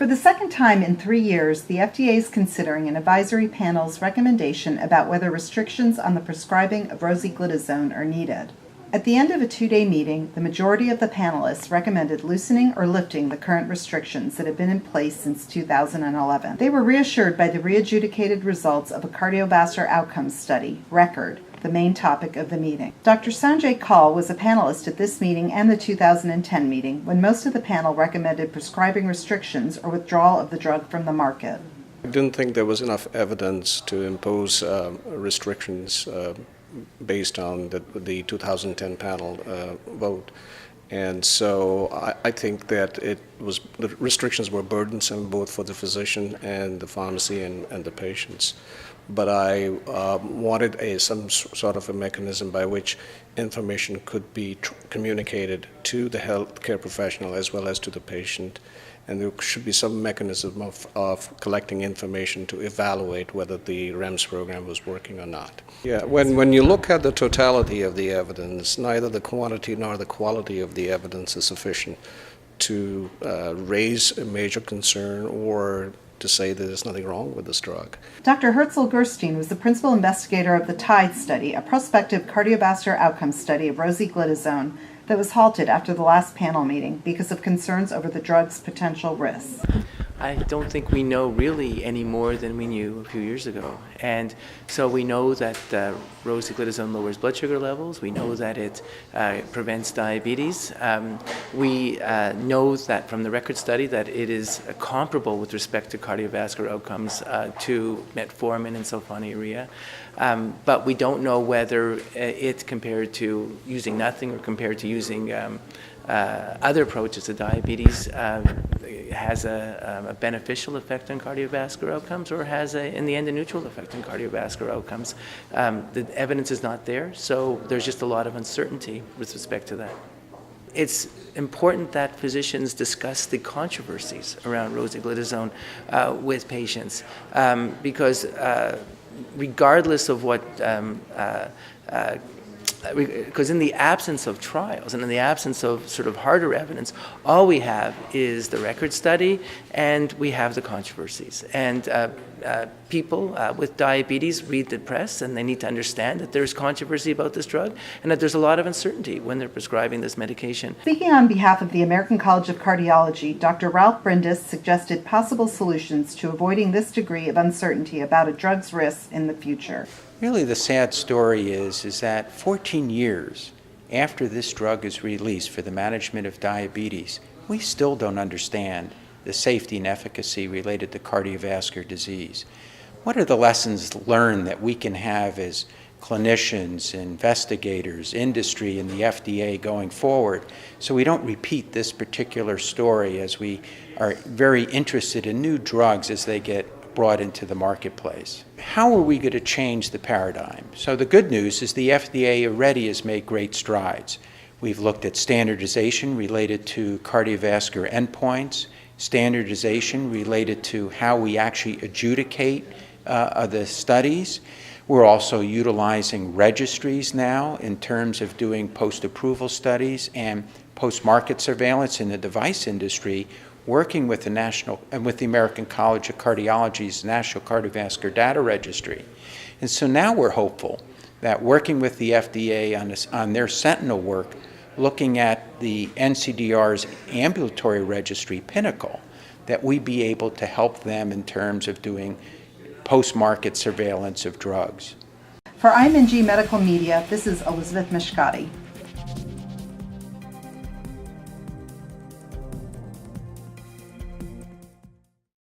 For the second time in 3 years, the FDA is considering an advisory panel's recommendation about whether restrictions on the prescribing of rosiglitazone are needed. At the end of a 2-day meeting, the majority of the panelists recommended loosening or lifting the current restrictions that have been in place since 2011. They were reassured by the readjudicated results of a cardiovascular outcomes study, RECORD, the main topic of the meeting. Dr. Sanjay Kaul was a panelist at this meeting and the 2010 meeting when most of the panel recommended prescribing restrictions or withdrawal of the drug from the market. I didn't think there was enough evidence to impose restrictions based on the 2010 panel vote. And so I think that the restrictions were burdensome both for the physician and the pharmacy and the patients. But I wanted some sort of a mechanism by which information could be communicated to the healthcare professional as well as to the patient. And there should be some mechanism of collecting information to evaluate whether the REMS program was working or not. Yeah, when you look at the totality of the evidence, neither the quantity nor the quality of the evidence is sufficient to raise a major concern or to say that there's nothing wrong with this drug. Dr. Hershel Gerstein was the principal investigator of the TIDE study, a prospective cardiovascular outcomes study of rosiglitazone that was halted after the last panel meeting because of concerns over the drug's potential risks. I don't think we know really any more than we knew a few years ago. And so we know that rosiglitazone lowers blood sugar levels. We know that it prevents diabetes. We know that from the RECORD study that it is comparable with respect to cardiovascular outcomes to metformin and sulfonylurea. But we don't know whether it compared to using nothing or compared to using other approaches to diabetes has a beneficial effect on cardiovascular outcomes or has, in the end, a neutral effect on cardiovascular outcomes. The evidence is not there, so there's just a lot of uncertainty with respect to that. It's important that physicians discuss the controversies around rosiglitazone with patients because regardless of what because in the absence of trials and in the absence of sort of harder evidence, all we have is the RECORD study and we have the controversies. And people with diabetes read the press and they need to understand that there's controversy about this drug and that there's a lot of uncertainty when they're prescribing this medication. Speaking on behalf of the American College of Cardiology, Dr. Ralph Brindus suggested possible solutions to avoiding this degree of uncertainty about a drug's risks in the future. Really, the sad story is that 14 years after this drug is released for the management of diabetes, we still don't understand the safety and efficacy related to cardiovascular disease. What are the lessons learned that we can have as clinicians, investigators, industry, and the FDA going forward so we don't repeat this particular story as we are very interested in new drugs as they get brought into the marketplace? How are we going to change the paradigm? So the good news is the FDA already has made great strides. We've looked at standardization related to cardiovascular endpoints, standardization related to how we actually adjudicate the studies. We're also utilizing registries now in terms of doing post-approval studies and post-market surveillance in the device industry, working with the American College of Cardiology's National Cardiovascular Data Registry. And so now we're hopeful that working with the FDA on their Sentinel work, looking at the NCDR's ambulatory registry, Pinnacle, that we be able to help them in terms of doing post-market surveillance of drugs. For IMNG Medical Media, this is Elizabeth Mishkati.